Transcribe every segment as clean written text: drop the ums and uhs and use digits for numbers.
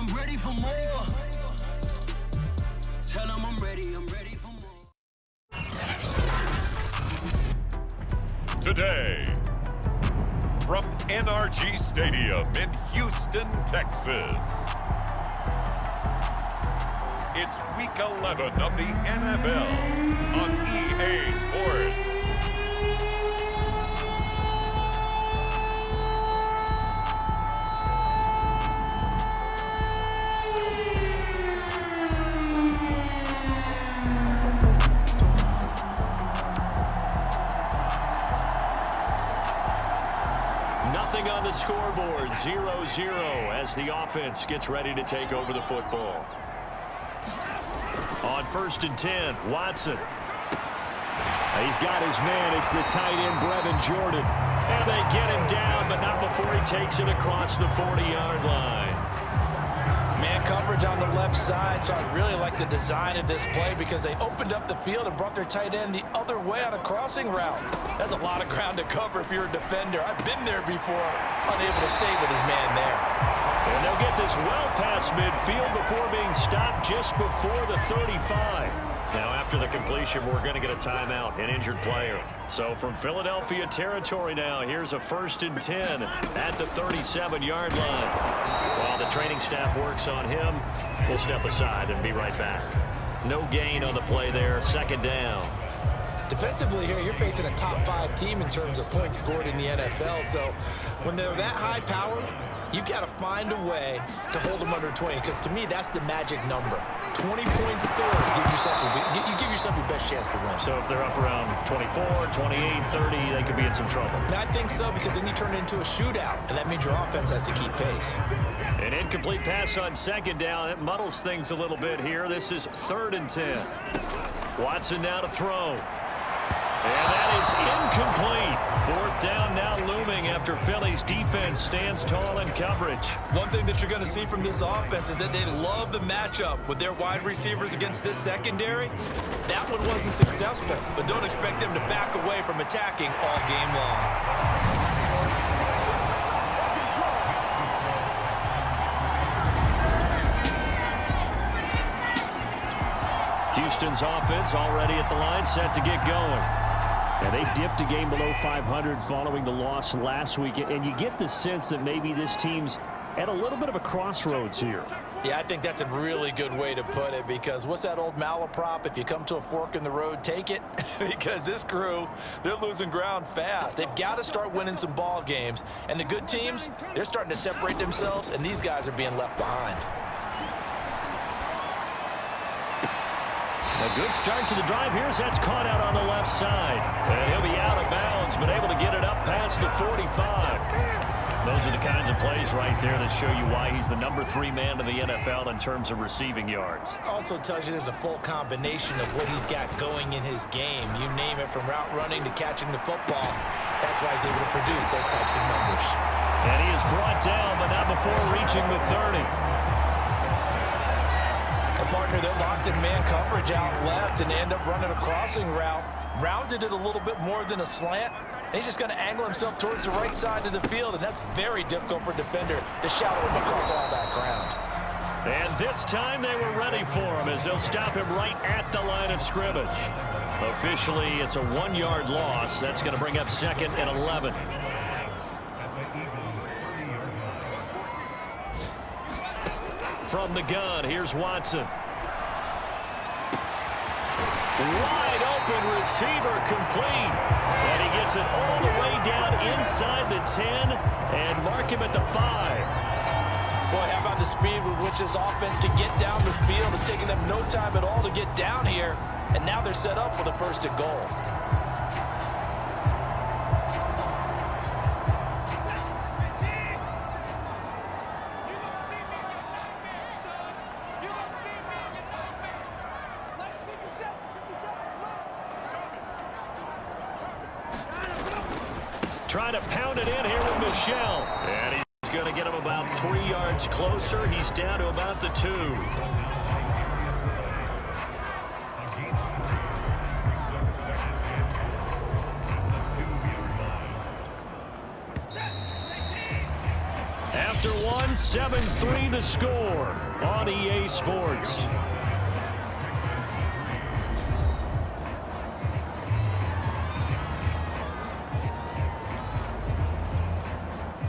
I'm ready for more. Tell them I'm ready for more. Today, from NRG Stadium in Houston, Texas, it's Week 11 of the NFL on EA Sports. Nothing on the scoreboard, 0-0 as the offense gets ready to take over the football. On 1st and 10, Watson. He's got his man. It's the tight end, Brevin Jordan. And they get him down, but not before he takes it across the 40-yard line. Man coverage on the left side, so I really like the design of this play because they opened up the field and brought their tight end the other way on a crossing route. That's a lot of ground to cover if you're a defender. I've been there before, unable to stay with his man there. And they'll get this well past midfield before being stopped just before the 35. Now, after the completion, we're going to get a timeout, an injured player. So from Philadelphia territory now, here's a 1st and 10 at the 37-yard line. While the training staff works on him, we'll step aside and be right back. No gain on the play there, 2nd down. Defensively here, you're facing a top 5 team in terms of points scored in the NFL. So when they're that high-powered, you've got to find a way to hold them under 20, because to me, that's the magic number. 20 points scored, you give yourself your best chance to win. So if they're up around 24, 28, 30, they could be in some trouble. I think so, because then you turn it into a shootout, and that means your offense has to keep pace. An incomplete pass on 2nd down. It muddles things a little bit here. This is 3rd and 10. Watson now to throw. And that is incomplete. 4th down now looming after Philly's defense stands tall in coverage. One thing that you're going to see from this offense is that they love the matchup with their wide receivers against this secondary. That one wasn't successful, but don't expect them to back away from attacking all game long. Houston's offense already at the line, set to get going. And they dipped a game below 500 following the loss last week. And you get the sense that maybe this team's at a little bit of a crossroads here. Yeah, I think that's a really good way to put it, because what's that old malaprop? If you come to a fork in the road, take it. Because this crew, they're losing ground fast. They've got to start winning some ball games. And the good teams, they're starting to separate themselves, and these guys are being left behind. A good start to the drive. Here's that's caught out on the left side. And he'll be out of bounds, but able to get it up past the 45. Those are the kinds of plays right there that show you why he's the number 3 man in the NFL in terms of receiving yards. Also tells you there's a full combination of what he's got going in his game. You name it, from route running to catching the football. That's why he's able to produce those types of numbers. And he is brought down, but not before reaching the 30. A partner that locked in man coverage out left and end up running a crossing route. Rounded it a little bit more than a slant. And he's just going to angle himself towards the right side of the field, and that's very difficult for a defender to shadow him across all that ground. And this time they were ready for him as they'll stop him right at the line of scrimmage. Officially, it's a 1-yard loss. That's going to bring up 2nd and 11. From the gun, here's Watson. Wide open receiver, complete. And he gets it all the way down inside the 10 and mark him at the 5. Boy, how about the speed with which this offense can get down the field? It's taking them no time at all to get down here. And now they're set up with a 1st and goal. Trying to pound it in here with Michel. And he's going to get him about 3 yards closer. He's down to about the 2. After 1, 7-3 the score on EA Sports.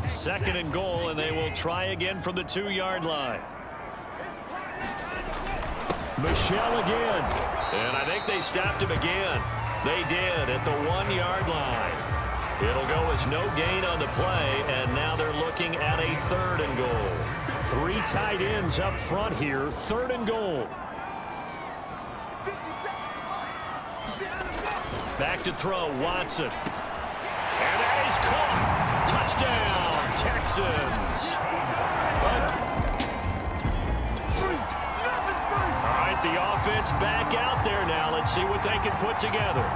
Second and goal, and they will try again from the 2-yard line. Michel again. And I think they stopped him again. They did at the 1-yard line. It'll go as no gain on the play, and now they're looking at a 3rd and goal. 3 tight ends up front here. 3rd and goal. Back to throw, Watson. And that is caught. Touchdown, Texans. All right, the offense back out there now. Let's see what they can put together.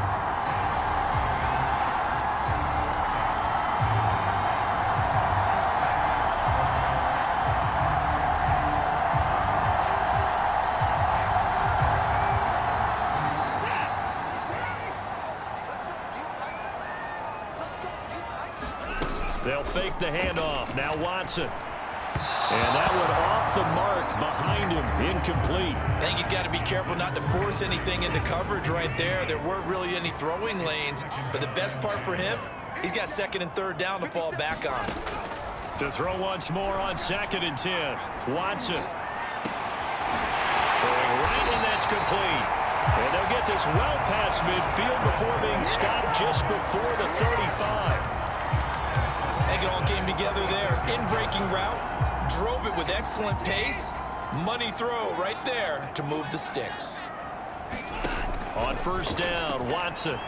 They'll fake the handoff. Now Watson. And that one off the mark behind him. Incomplete. I think he's got to be careful not to force anything into coverage right there. There weren't really any throwing lanes. But the best part for him, he's got 2nd and 3rd down to fall back on. To throw once more on 2nd and 10. Watson. Throwing right, and that's complete. And they'll get this well past midfield before being stopped just before the 35. I think it all came together there. In-breaking route, drove it with excellent pace. Money throw right there to move the sticks. On 1st down, Watson.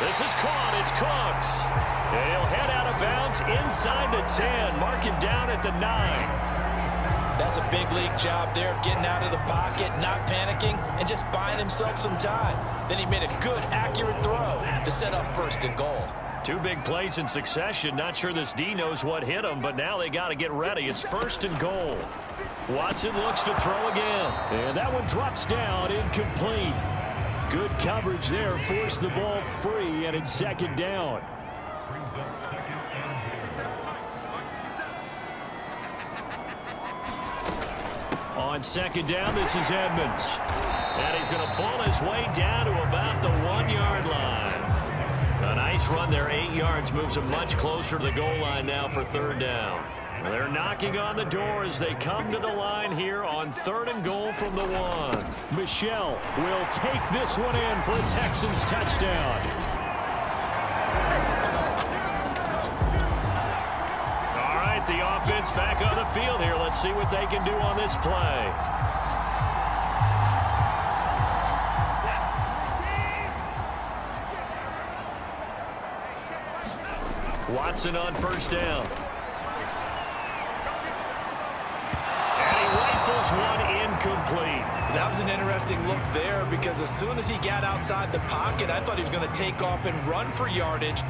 This is caught. It's Cooks. And he'll head out of bounds inside the 10. Mark him down at the 9. That's a big league job there of getting out of the pocket, not panicking, and just buying himself some time. Then he made a good, accurate throw to set up 1st and goal. 2 big plays in succession. Not sure this D knows what hit him, but now they got to get ready. It's 1st and goal. Watson looks to throw again. And that one drops down, incomplete. Good coverage there, forced the ball free, and it's 2nd down. On 2nd down, this is Edmonds. And he's going to bull his way down to about the 1-yard line. A nice run there, 8 yards, moves him much closer to the goal line now for 3rd down. They're knocking on the door as they come to the line here on 3rd and goal from the 1. Michel will take this one in for a Texans touchdown. All right, the offense back on the field here. Let's see what they can do on this play. Watson on 1st down. And he rifles one incomplete. That was an interesting look there because as soon as he got outside the pocket, I thought he was going to take off and run for yardage.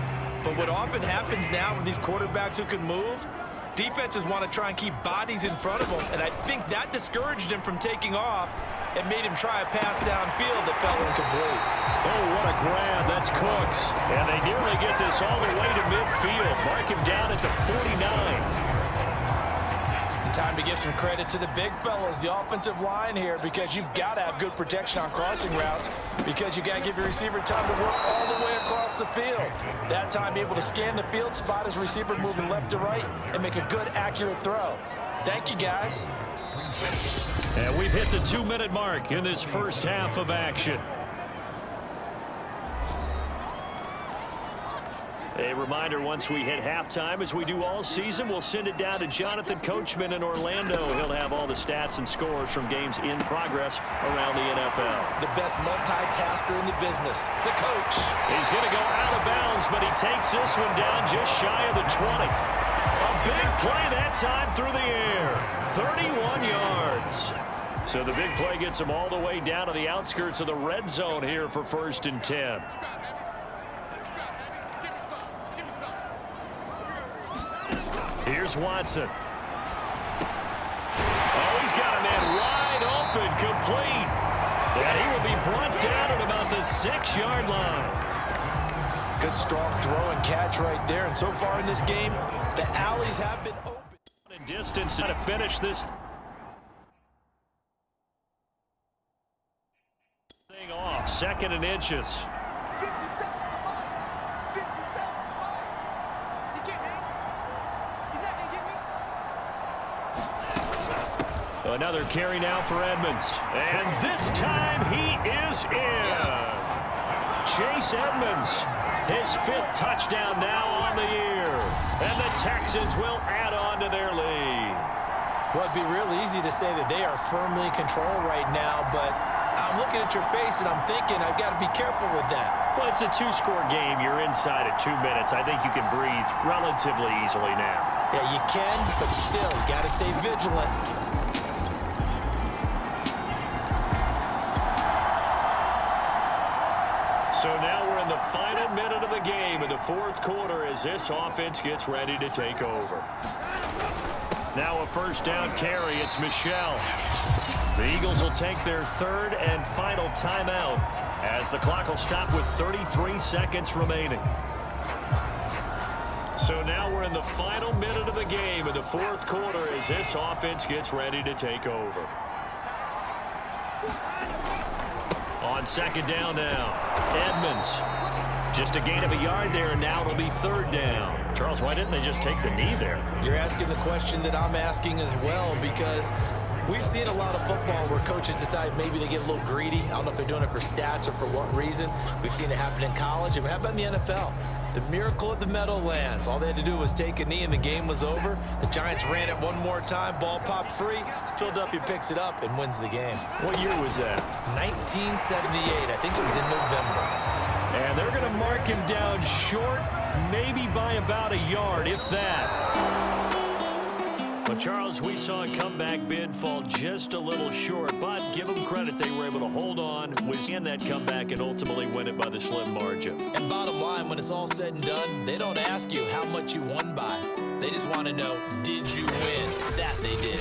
But what often happens now with these quarterbacks who can move, defenses want to try and keep bodies in front of them, and I think that discouraged him from taking off and made him try a pass downfield that fell incomplete. Oh, what a grab. That's Cooks. And they nearly get this all the way to midfield. Mark him down at the 49. Time to give some credit to the big fellas, the offensive line here, because you've got to have good protection on crossing routes because you got to give your receiver time to work all the way across the field. That time able to scan the field, spot his receiver moving left to right, and make a good, accurate throw. Thank you, guys. And we've hit the 2-minute mark in this first half of action. A reminder, once we hit halftime, as we do all season, we'll send it down to Jonathan Coachman in Orlando. He'll have all the stats and scores from games in progress around the NFL. The best multitasker in the business, the coach. He's going to go out of bounds, but he takes this one down just shy of the 20. A big play that time through the air. 31 yards. So the big play gets him all the way down to the outskirts of the red zone here for 1st and 10. Here's Watson. Oh, he's got a man wide open, complete. And he will be brought down at about the 6-yard line. Good, strong throw and catch right there. And so far in this game, The alleys have been open. In distance to finish this thing off. 2nd and inches. 57 to 5. 57 to 5. He can't hang. He's not going to get me. Another carry now for Edmonds. And this time he is in. Yes. Chase Edmonds, his 5th touchdown now on the year. And the Texans will add on to their lead. Well, it'd be real easy to say that they are firmly in control right now, but I'm looking at your face and I'm thinking I've got to be careful with that. Well, it's a 2-score game. You're inside at 2 minutes. I think you can breathe relatively easily now. Yeah, you can, but still, you got to stay vigilant. So now we're in the final minute of the game in the 4th quarter as this offense gets ready to take over. Now a 1st down carry. It's Michel. The Eagles will take their 3rd and final timeout as the clock will stop with 33 seconds remaining. So now we're in the final minute of the game in the 4th quarter as this offense gets ready to take over. On 2nd down now, Edmonds. Just a gain of a yard there, and now it'll be 3rd down. Charles, why didn't they just take the knee there? You're asking the question that I'm asking as well, because we've seen a lot of football where coaches decide maybe they get a little greedy. I don't know if they're doing it for stats or for what reason. We've seen it happen in college. And how about in the NFL? The miracle of the Meadowlands. All they had to do was take a knee and the game was over. The Giants ran it one more time. Ball popped free. Philadelphia picks it up and wins the game. What year was that? 1978. I think it was in November. And they're going to mark him down short, maybe by about a yard, if that. But, Charles, we saw a comeback bid fall just a little short, but give them credit. They were able to hold on, withstand that comeback, and ultimately win it by the slim margin. And bottom line, when it's all said and done, they don't ask you how much you won by. They just want to know, did you win? That they did.